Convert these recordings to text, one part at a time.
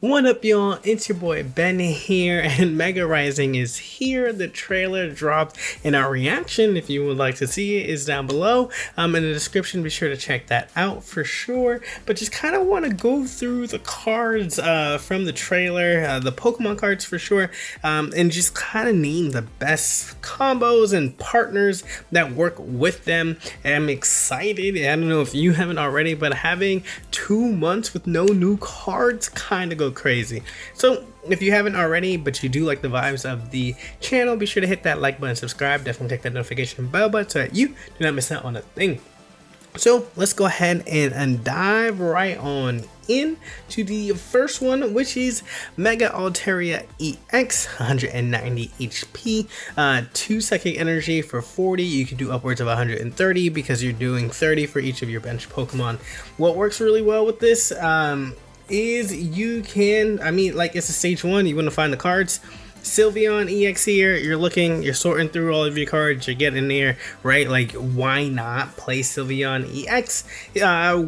What up, y'all? It's your boy Ben here, and Mega Rising is here. The trailer dropped, and our reaction, if you would like to see it, is down below in the description. Be sure to check that out for sure. But just kind of want to go through the cards from the trailer, the Pokemon cards for sure, and just kind of name the best combos and partners that work with them. And I'm excited. I don't know if you haven't already, but having 2 months with no new cards kind of go crazy. So if you haven't already, but you do like the vibes of the channel, be sure to hit that like button, subscribe, definitely click that notification bell button so that you do not miss out on a thing. So let's go ahead and dive right on in to the first one, which is Mega Altaria EX, 190 HP, 2 psychic energy for 40. You can do upwards of 130 because you're doing 30 for each of your bench Pokemon. What works really well with this is you can, it's a stage 1, you want to find the cards. Sylveon EX here, you're sorting through all of your cards, you're getting there, right? Like, why not play Sylveon EX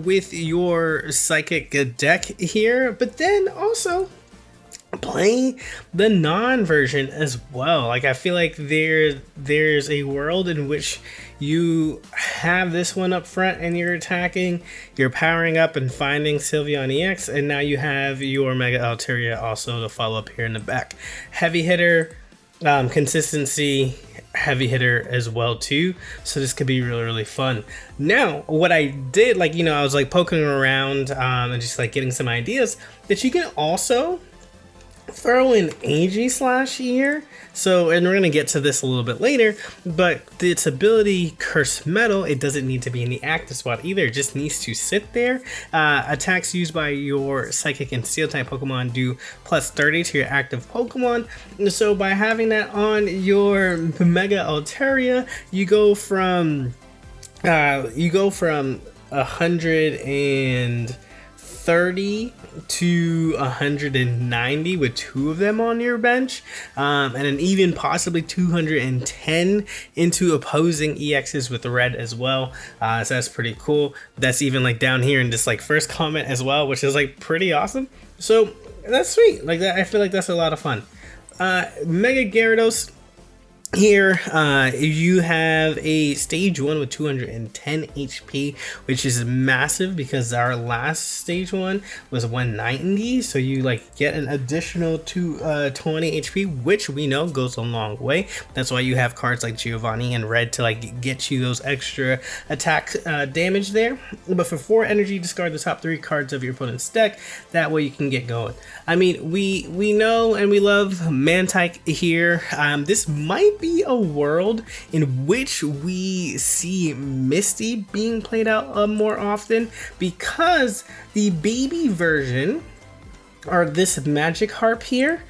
with your psychic deck here, but then also play the non-version as well. Like, I feel like there's a world in which you have this one up front and you're attacking, you're powering up and finding Sylveon EX, and now you have your Mega Altaria also to follow up here in the back. Heavy hitter, consistency, heavy hitter as well too, so this could be really fun. Now what I did, I was poking around and just getting some ideas that you can also throw in Aegislash here. So, and we're going to get to this a little bit later, but its ability, Curse Metal, it doesn't need to be in the active spot either. It just needs to sit there. Attacks used by your Psychic and Steel type Pokemon do plus 30 to your active Pokemon. So by having that on your Mega Altaria, you go from 130 to 190 with 2 of them on your bench, and then even possibly 210 into opposing EXs with red as well. So that's pretty cool. That's even down here in this first comment as well, which is pretty awesome. So that's sweet. I feel like that's a lot of fun. Mega Gyarados here, you have a stage 1 with 210 HP, which is massive because our last stage 1 was 190, so you get an additional 20 HP, which we know goes a long way. That's why you have cards like Giovanni and Red to get you those extra attack damage there. But for 4 energy, discard the top 3 cards of your opponent's deck. That way you can get going. We know and we love Mantike here. This might be a world in which we see Misty being played out more often, because the baby version, or this Magic Harp here,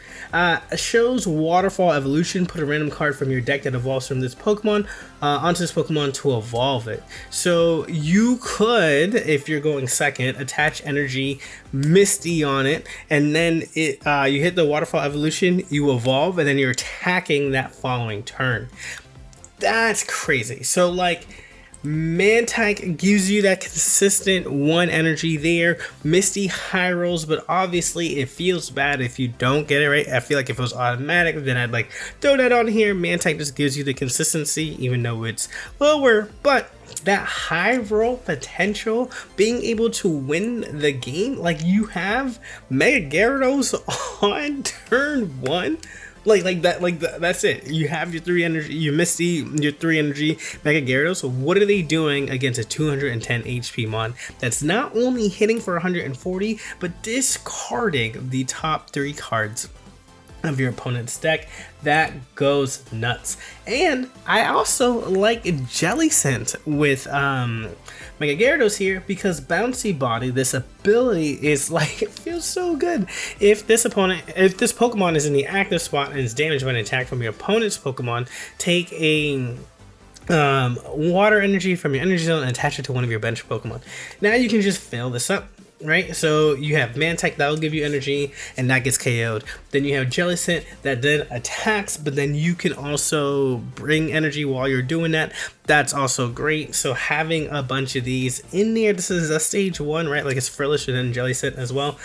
shows Waterfall Evolution. Put a random card from your deck that evolves from this Pokemon onto this Pokemon to evolve it. So you could, if you're going second, attach energy Misty on it, and then you hit the Waterfall Evolution, you evolve, and then you're attacking that following turn. That's crazy. So Mantike gives you that consistent 1 energy there. Misty high rolls, but obviously it feels bad if you don't get it right. I feel like if it was automatic, then I'd throw that on here. Mantike just gives you the consistency, even though it's lower, but that high roll potential, being able to win the game, you have Mega Gyarados on turn 1. That's it. You have your 3 energy, you Misty, your 3 energy Mega Gyarados. So what are they doing against a 210 HP mon that's not only hitting for 140, but discarding the top 3 cards of your opponent's deck? That goes nuts. And I also like Jelly Scent with Mega Gyarados here, because Bouncy Body, this ability is it feels so good. If this Pokemon is in the active spot and is damaged by an attack from your opponent's Pokemon, take a water energy from your energy zone and attach it to one of your bench Pokemon. Now you can just fill this up right? So you have Mantech that will give you energy and that gets KO'd. Then you have Jellicent that then attacks, but then you can also bring energy while you're doing that. That's also great. So having a bunch of these in there, this is a stage 1, right? Like it's Frillish and then Jellicent as well.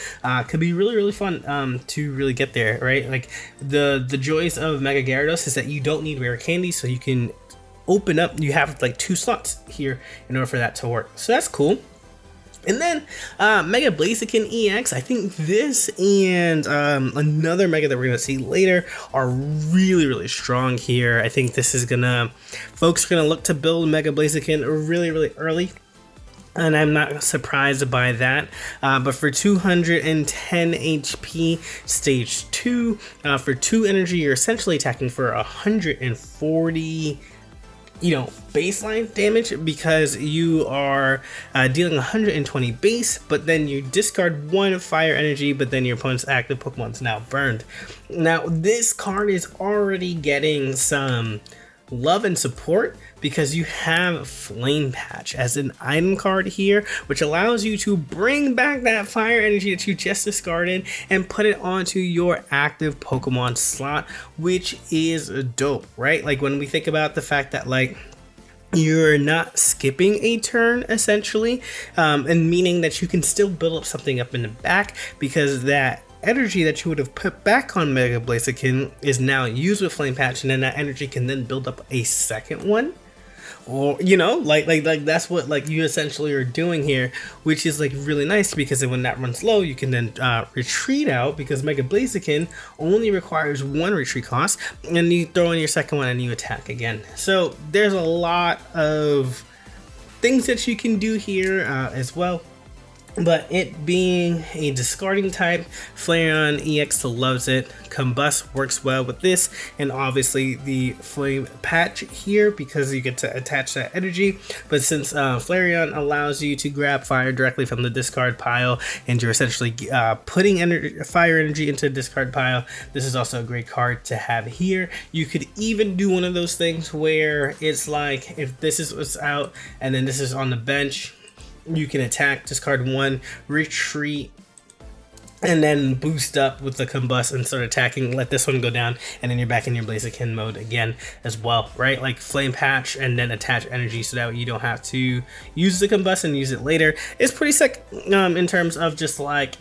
Could be really fun to really get there, right? Like the joys of Mega Gyarados is that you don't need rare candy, so you can open up, you have like 2 slots here in order for that to work. So that's cool. And then Mega Blaziken EX, I think this and another Mega that we're going to see later are really strong here. I think this is folks are going to look to build Mega Blaziken really early. And I'm not surprised by that. But for 210 HP, stage 2, for 2 energy, you're essentially attacking for 140 baseline damage, because you are dealing 120 base, but then you discard 1 fire energy, but then your opponent's active Pokemon's now burned. Now this card is already getting some love and support because you have Flame Patch as an item card here, which allows you to bring back that fire energy that you just discarded and put it onto your active Pokemon slot, which is dope, right? Like when we think about the fact that like you're not skipping a turn essentially, and meaning that you can still build up something up in the back, because that energy that you would have put back on Mega Blaziken is now used with Flame Patch, and then that energy can then build up a second one. Or like that's what like you essentially are doing here, which is like really nice, because then when that runs low, you can then retreat out, because Mega Blaziken only requires 1 retreat cost, and you throw in your second one and you attack again. So there's a lot of things that you can do here as well. But it being a discarding type, Flareon EX loves it. Combust works well with this, and obviously the Flame Patch here, because you get to attach that energy. But since Flareon allows you to grab fire directly from the discard pile, and you're essentially putting fire energy into the discard pile, this is also a great card to have here. You could even do one of those things where it's like, if this is what's out and then this is on the bench, you can attack, discard 1, retreat, and then boost up with the Combust and start attacking, let this one go down, and then you're back in your Blaziken mode again as well, right? Like Flame Patch and then attach energy, so that way you don't have to use the Combust and use it later. It's pretty sick in terms of just like,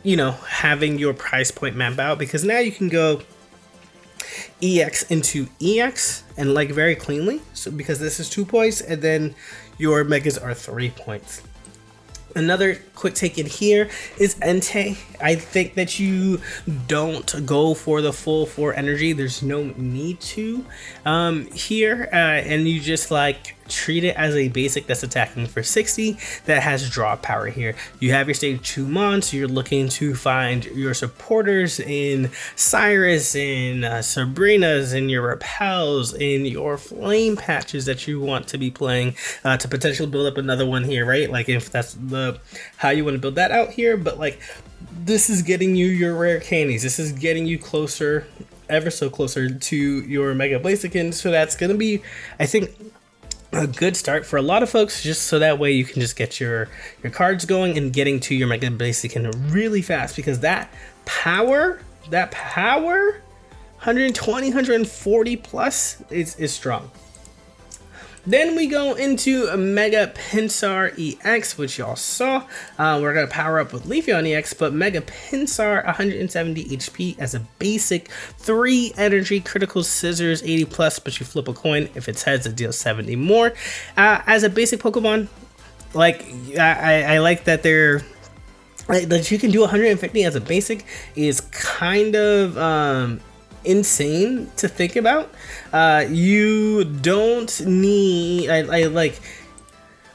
having your price point map out, because now you can go EX into EX and like very cleanly, so because this is 2 points and then your megas are 3 points. Another quick take in here is Entei. I think that you don't go for the full 4 energy. There's no need to here, and you just like treat it as a basic that's attacking for 60 that has draw power here. You have your stage 2 mon, so you're looking to find your supporters in Cyrus, in Sabrina's, in your Repels, in your Flame Patches that you want to be playing to potentially build up another one here, right? Like if that's the how you want to build that out here. But like this is getting you your rare candies. This is getting you closer, ever so closer to your Mega Blaziken. So that's gonna be, I think, a good start for a lot of folks, just so that way you can just get your cards going and getting to your Mega Blaziken really fast, because that power 120 140 plus is strong. Then we go into a Mega Pinsir EX, which y'all saw. We're going to power up with Leafeon EX, but Mega Pinsir 170 HP as a basic, 3 energy, critical scissors 80 plus, but you flip a coin. If it's heads, it deals 70 more. As a basic Pokemon, like I like that that you can do 150 as a basic is kind of insane to think about. You don't need, I like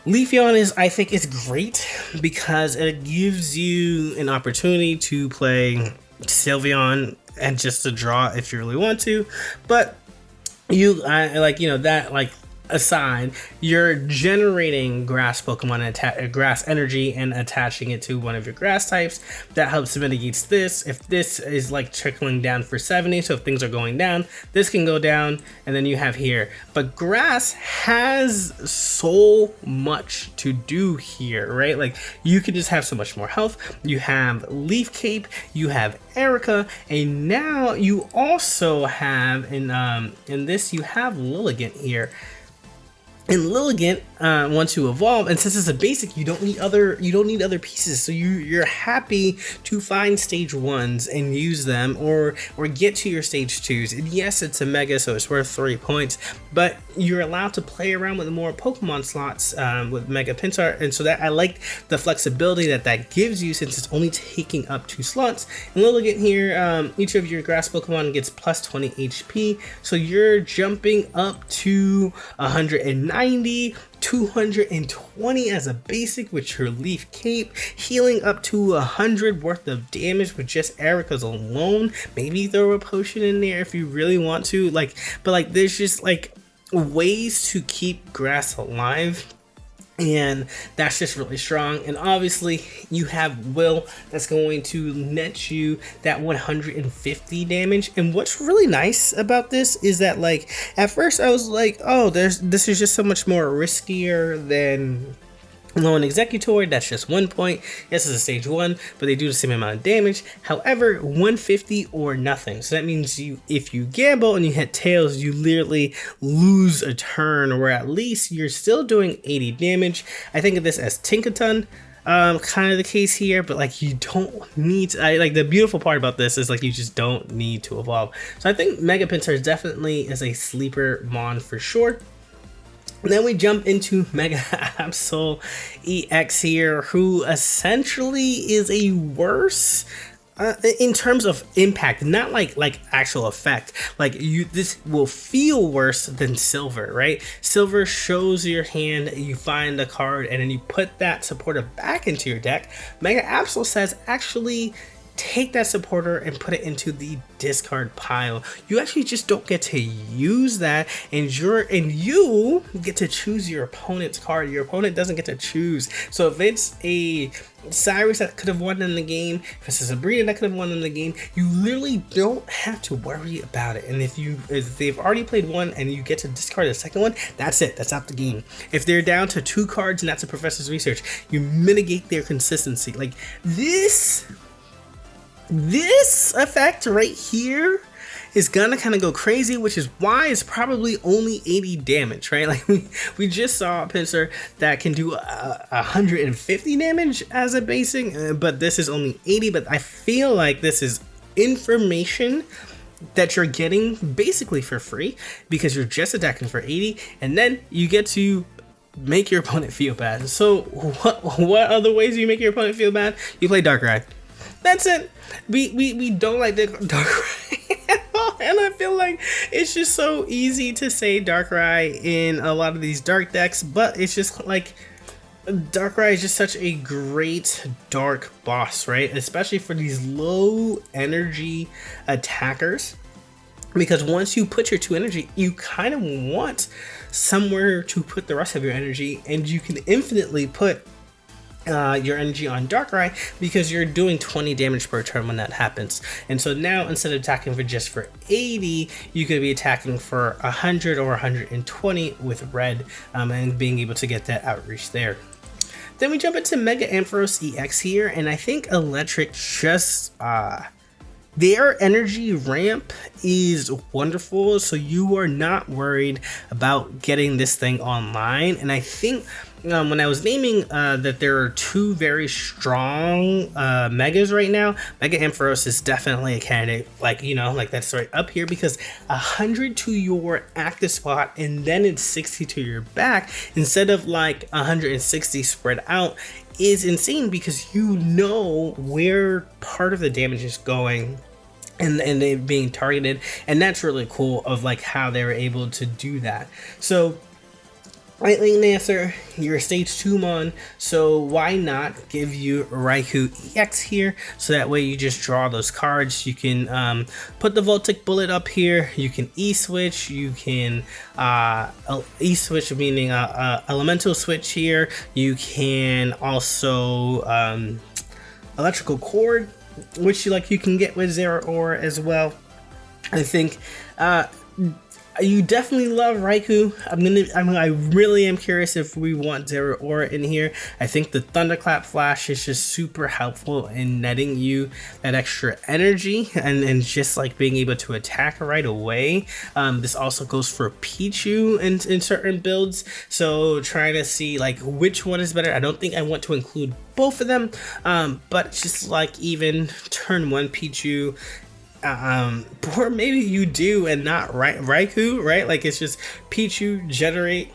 Leafeon I think is great because it gives you an opportunity to play Sylveon and just to draw if you really want to, but that like aside, you're generating grass Pokemon, grass energy, and attaching it to one of your grass types. That helps mitigate this. If this is like trickling down for 70, so if things are going down, this can go down, and then you have here. But grass has so much to do here, right? Like you can just have so much more health. You have Leaf Cape, you have Erica, and now you also have in this you have Lilligant here. And Lilligant wants to evolve, and since it's a basic, you don't need other pieces. So you're happy to find stage 1s and use them, or get to your stage 2s. And yes, it's a mega, so it's worth 3 points. But you're allowed to play around with more Pokemon slots with Mega Pinsir, and so that I like the flexibility that gives you, since it's only taking up 2 slots. And Lilligant here, each of your grass Pokemon gets plus 20 HP, so you're jumping up to 190. 220 as a basic with your Leaf Cape, healing up to 100 worth of damage with just Erica's alone. Maybe throw a potion in there if you really want to, but there's just ways to keep grass alive. And that's just really strong. And obviously you have Will, that's going to net you that 150 damage. And what's really nice about this is that at first I was like, oh, this is just so much more riskier than Lone Executor. That's just 1 point. Yes, it's a stage 1, but they do the same amount of damage. However, 150 or nothing. So that means if you gamble and you hit tails, you literally lose a turn, or at least you're still doing 80 damage. I think of this as Tinkaton. Kind of the case here, but you don't need to, the beautiful part about this is you just don't need to evolve. So I think Mega Pinsir definitely is a sleeper mon for sure. And then we jump into Mega Absol EX here, who essentially is a worse in terms of impact, not like actual effect. This will feel worse than Silver, right? Silver shows your hand, you find the card, and then you put that supporter back into your deck. Mega Absol says actually take that supporter and put it into the discard pile. You actually just don't get to use that, and you get to choose your opponent's card. Your opponent doesn't get to choose. So if it's a Cyrus that could have won in the game, if it's a Sabrina that could have won in the game, you literally don't have to worry about it. And if they've already played one and you get to discard the second one, that's it, that's out the game. If they're down to 2 cards and that's a Professor's Research, you mitigate their consistency. This effect right here is gonna kind of go crazy, which is why it's probably only 80 damage, right? We just saw a Pinsir that can do 150 damage as a basic, but this is only 80. But I feel like this is information that you're getting basically for free, because you're just attacking for 80, and then you get to make your opponent feel bad. So what other ways do you make your opponent feel bad? You play Darkrai. That's it. We don't like Darkrai at all, and I feel like it's just so easy to say Darkrai in a lot of these dark decks, but it's just Darkrai is just such a great dark boss, right? Especially for these low energy attackers, because once you put your 2 energy, you kind of want somewhere to put the rest of your energy, and you can infinitely put your energy on Darkrai, because you're doing 20 damage per turn when that happens. And so now, instead of attacking for 80, you could be attacking for 100 or 120 with red, and being able to get that outreach there. Then we jump into Mega Ampharos EX here, and I think Electric just their energy ramp is wonderful, so you are not worried about getting this thing online. And I think when I was naming that there are 2 very strong megas right now, Mega Ampharos is definitely a candidate, that's right up here, because 100 to your active spot and then it's 60 to your back instead of 160 spread out is insane, because you know where part of the damage is going and they being targeted, and that's really cool of how they were able to do that. So Lightning Dancer, you're a stage 2 mon, so why not give you Raikou EX here, so that way you just draw those cards. You can put the Voltic Bullet up here, you can E-switch, you can E-switch meaning Elemental switch here, you can also Electrical Cord, which you can get with Zeraora as well. I think you definitely love Raikou. I really am curious if we want Zeraora in here. I think the Thunderclap Flash is just super helpful in netting you that extra energy and just like being able to attack right away. This also goes for Pichu in certain builds. So trying to see like which one is better. I don't think I want to include both of them, but just like even turn 1 Pichu, or maybe you do and not Raikou, right? Like it's just Pichu, generate,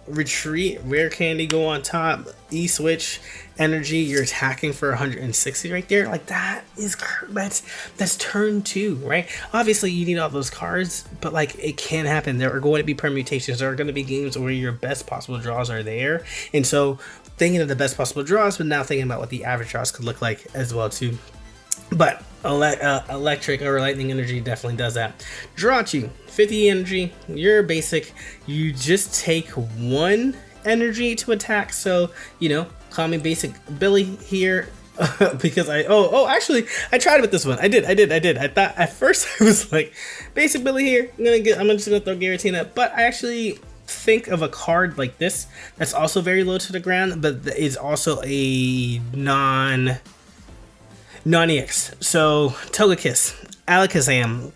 retreat, rare candy, go on top, E-switch, energy, you're attacking for 160 right there. Like that's turn 2, right? Obviously you need all those cards, but like it can happen. There are going to be permutations. There are going to be games where your best possible draws are there, and so thinking of the best possible draws, but now thinking about what the average draws could look like as well too. But electric or lightning energy definitely does that. Jirachi, 50 energy, you're basic. You just take 1 energy to attack. So, you know, call me basic Billy here. Because actually I tried with this one. I did. I thought at first I was like, basic Billy here. I'm just gonna throw Giratina, but I actually think of a card like this that's also very low to the ground, but is also a non-EX. So Togekiss, Alakazam,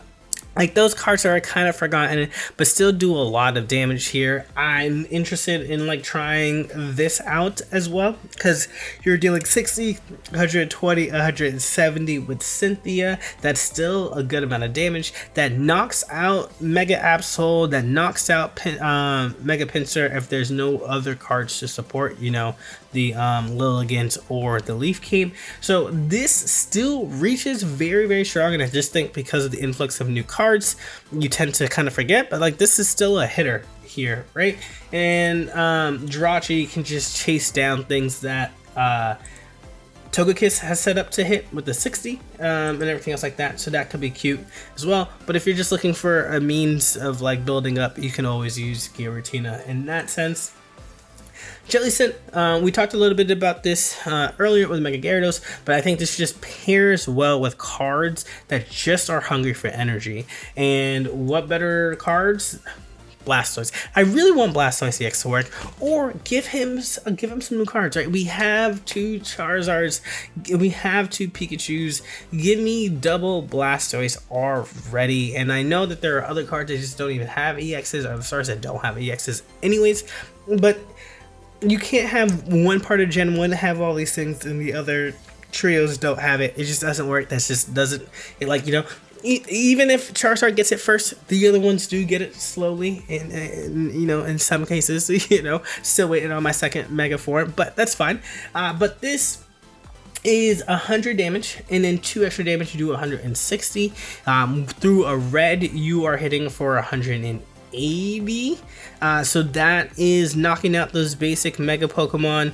like those cards are kind of forgotten, but still do a lot of damage here. I'm interested in like trying this out as well, because you're dealing 60, 120, 170 with Cynthia. That's still a good amount of damage. That knocks out Mega Absol, that knocks out Mega Pinsir if there's no other cards to support, you know, the Lilligant or the Leaf Cape. So this still reaches very, very strong, and I just think because of the influx of new cards, you tend to kind of forget, but like this is still a hitter here, right? And Jirachi can just chase down things that Togekiss has set up to hit with the 60 and everything else like that, so that could be cute as well. But if you're just looking for a means of like building up, you can always use Giratina in that sense. Jellicent, we talked a little bit about this earlier with Mega Gyarados, but I think this just pairs well with cards that just are hungry for energy. And what better cards? Blastoise. I really want Blastoise EX to work, or give him some new cards, right? We have 2 Charizards, we have 2 Pikachus. Give me double Blastoise already. And I know that there are other cards that just don't even have EXs, or the stars that don't have EXs anyways, but you can't have one part of Gen 1 have all these things and the other trios don't have it. It just doesn't work. That just doesn't, like, you know, even if Charizard gets it first, the other ones do get it slowly, and you know, in some cases, you know, still waiting on my second Mega form, but that's fine. But this is 100 damage, and then 2 extra damage, you do 160. Through a red, you are hitting for 180. So that is knocking out those basic Mega Pokemon.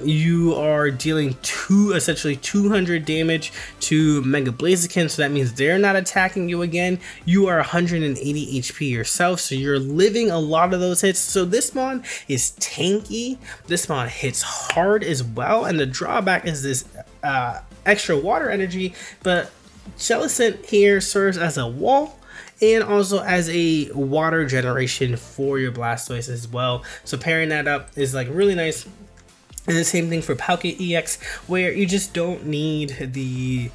You are dealing essentially 200 damage to Mega Blaziken, so that means they're not attacking you again. You are 180 HP yourself, so you're living a lot of those hits. So this mon is tanky. This mon hits hard as well, and the drawback is this extra water energy, but Jellicent here serves as a wall and also as a water generation for your Blastoise as well. So pairing that up is like really nice. And the same thing for Palkia EX, where you just don't need the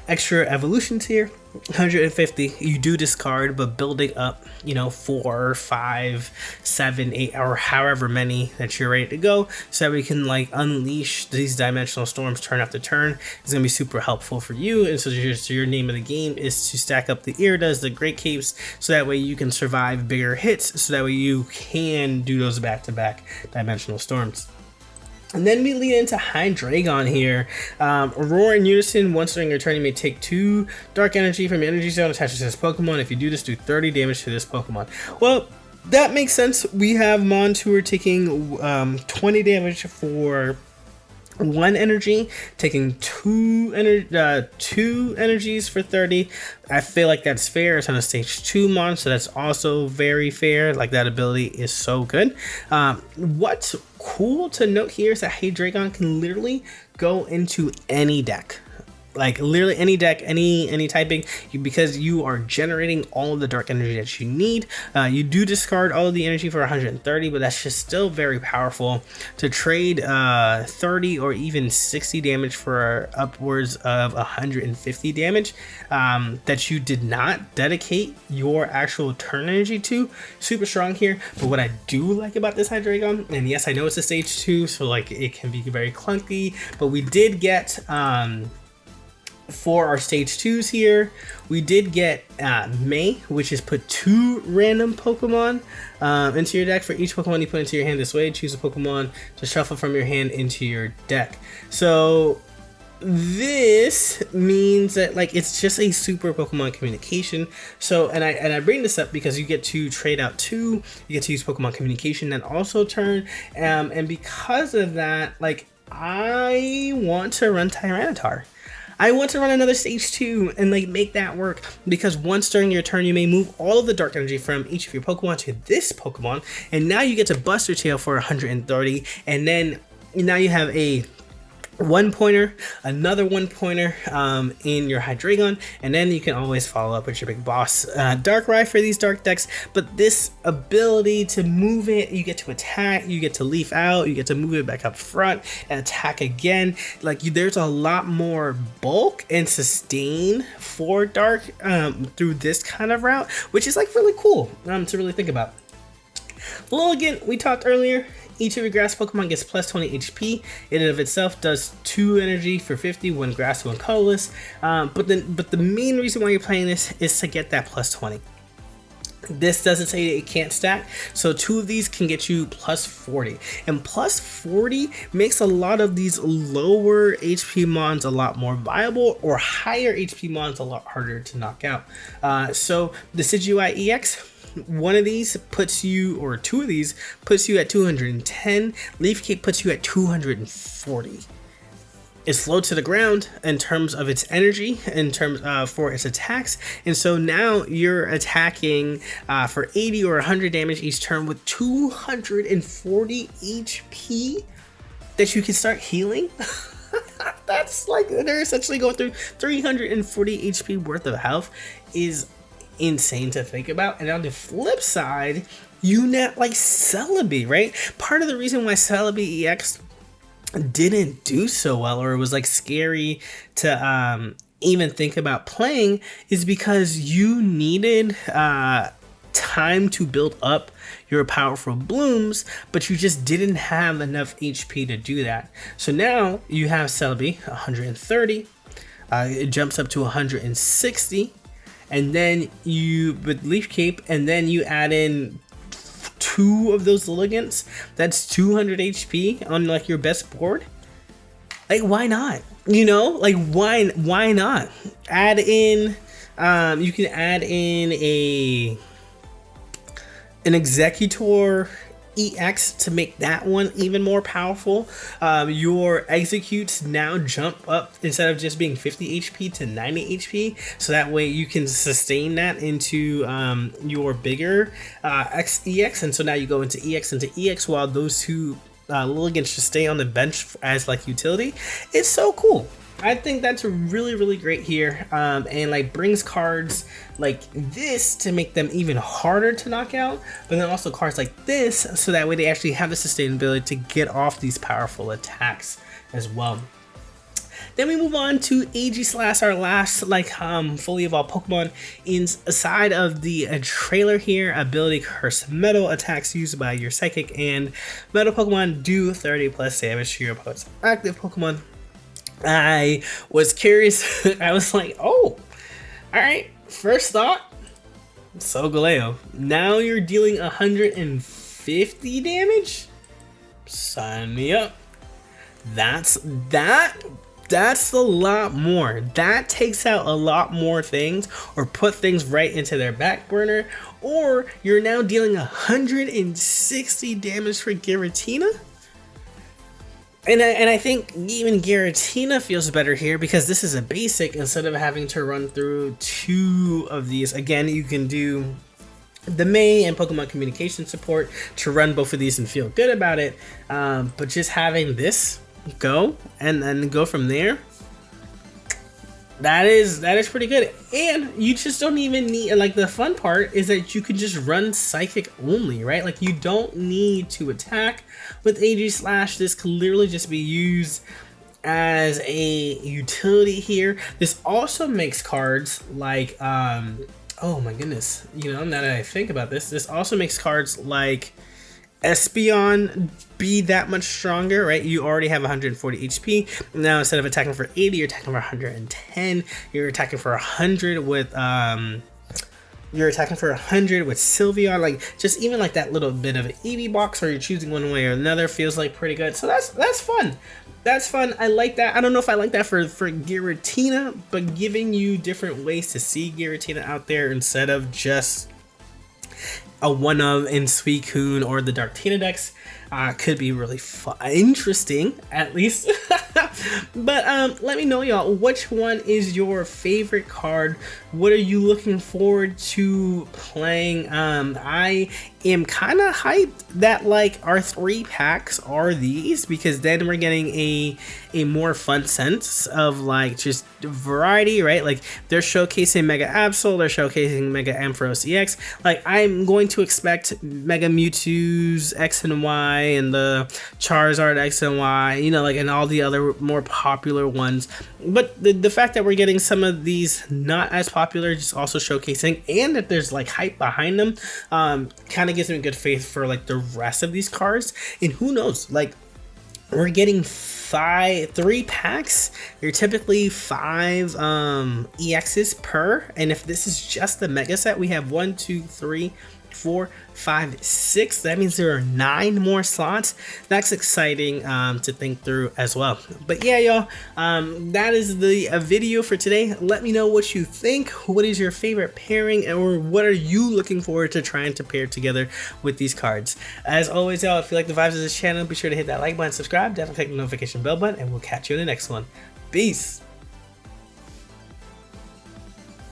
extra evolutions here. 150 you do discard, but building up, you know, 4, 5, 7, 8, or however many that you're ready to go, so that we can like unleash these dimensional storms turn after turn, is gonna be super helpful for you. And so your name of the game is to stack up the Iridas, the Great Capes, so that way you can survive bigger hits, so that way you can do those back-to-back dimensional storms. And then we lead into Hydreigon here. Roar in Unison. Once during your turn, you may take 2 Dark Energy from your Energy Zone attached to this Pokemon. If you do this, do 30 damage to this Pokemon. Well, that makes sense. We have Mons who are taking 20 damage for 1 energy, taking 2 energies for 30. I feel like that's fair. It's on a stage 2 Mons, so that's also very fair. Like, that ability is so good. What's cool to note here is that Hydreigon can literally go into any deck. Like, literally any deck, any typing, because you are generating all of the dark energy that you need. You do discard all of the energy for 130, but that's just still very powerful to trade 30 or even 60 damage for upwards of 150 damage that you did not dedicate your actual turn energy to. Super strong here. But what I do like about this Hydreigon, and yes, I know it's a stage 2, so like it can be very clunky, but we did get for our stage 2s here, we did get May, which is put 2 random Pokemon into your deck. For each Pokemon you put into your hand this way, choose a Pokemon to shuffle from your hand into your deck. So this means that, like, it's just a super Pokemon communication. So, and I bring this up because you get to trade out 2, you get to use Pokemon communication and also turn, and because of that, like, I want to run Tyranitar. I want to run another stage 2 and like make that work, because once during your turn you may move all of the dark energy from each of your Pokemon to this Pokemon, and now you get to Buster Tail for 130, and then now you have a 1-pointer, another 1-pointer in your Hydreigon, and then you can always follow up with your big boss Darkrai for these dark decks. But this ability to move it, you get to attack, you get to leaf out, you get to move it back up front and attack again. Like, there's a lot more bulk and sustain for dark through this kind of route, which is like really cool to really think about. Lilligant, we talked earlier. Each of your grass Pokemon gets plus 20 HP. In and of itself does 2 energy for 50, 1 grass, 1 colorless. But the main reason why you're playing this is to get that plus 20. This doesn't say it can't stack, so 2 of these can get you plus 40. And plus 40 makes a lot of these lower HP Mons a lot more viable, or higher HP Mons a lot harder to knock out. So the Decidueye EX, one of these puts you, or 2 of these puts you at 210. Leaf Cape puts you at 240. It's slow to the ground in terms of its energy, in terms for its attacks, and so now you're attacking for 80 or 100 damage each turn with 240 HP that you can start healing. That's like, they're essentially going through 340 HP worth of health. Is insane to think about. And on the flip side, you net like Celebi, right? Part of the reason why Celebi EX didn't do so well, or it was like scary to even think about playing, is because you needed time to build up your powerful blooms, but you just didn't have enough HP to do that. So now you have Celebi 130, it jumps up to 160, and then you, with Leaf Cape, and then you add in 2 of those Lilligants, that's 200 HP on like your best board. Like, why not? You know, like, why not? Add in, you can add in an Executor EX to make that one even more powerful. Your executes now jump up, instead of just being 50 HP to 90 HP, so that way you can sustain that into your bigger EX, and so now you go into EX while those 2 Lilligants just stay on the bench as like utility. It's so cool. I think that's really great here, and like brings cards like this to make them even harder to knock out, but then also cards like this so that way they actually have the sustainability to get off these powerful attacks as well. Then we move on to Aegislash, our last like fully evolved Pokemon. Inside of the trailer here, ability Curse Metal, attacks used by your Psychic and Metal Pokemon do 30 plus damage to your opponent's active Pokemon. I was curious. I was like, oh, all right. First thought, Solgaleo. Now you're dealing 150 damage? Sign me up. That That's a lot more. That takes out a lot more things, or put things right into their back burner, or you're now dealing 160 damage for Giratina. And I think even Giratina feels better here because this is a basic instead of having to run through 2 of these. Again, you can do the May and Pokemon communication support to run both of these and feel good about it. But just having this go and then go from there, that is pretty good. And you just don't even need, like, the fun part is that you can just run Psychic only, right? Like, you don't need to attack with AG Slash. This could literally just be used as a utility here. This also makes cards like oh my goodness, you know, now that I think about this, this also makes cards like Espeon be that much stronger, right? You already have 140 HP. Now instead of attacking for 80, you're attacking for 110. You're attacking for 100 with Sylveon. Like, just even like that little bit of an EV box where you're choosing one way or another feels like pretty good. So that's fun. That's fun. I like that. I don't know if I like that for Giratina, but giving you different ways to see Giratina out there instead of just a one-of in Suicune or the Darktina decks could be really interesting, at least. But let me know, y'all, which one is your favorite card? What are you looking forward to playing? I am kind of hyped that, like, our 3 packs are these, because then we're getting a more fun sense of, like, just variety, right? Like, they're showcasing Mega Absol, they're showcasing Mega Ampharos EX. Like, I'm going to expect Mega Mewtwo's X and Y and the Charizard X and Y, you know, like, and all the other more popular ones. But the fact that we're getting some of these not as popular, just also showcasing, and that there's, like, hype behind them, kind of gives me good faith for, like, the rest of these cards. And who knows, like, we're getting 3 packs. You're typically 5 EXs per, and if this is just the mega set, we have 1, 2, 3, 4, 5, 6. That means there are 9 more slots. That's exciting to think through as well. But yeah, y'all, that is the video for today. Let me know what you think. What is your favorite pairing, or what are you looking forward to trying to pair together with these cards? As always, y'all, if you like the vibes of this channel, be sure to hit that like button, subscribe, definitely click the notification bell button, and we'll catch you in the next one. Peace.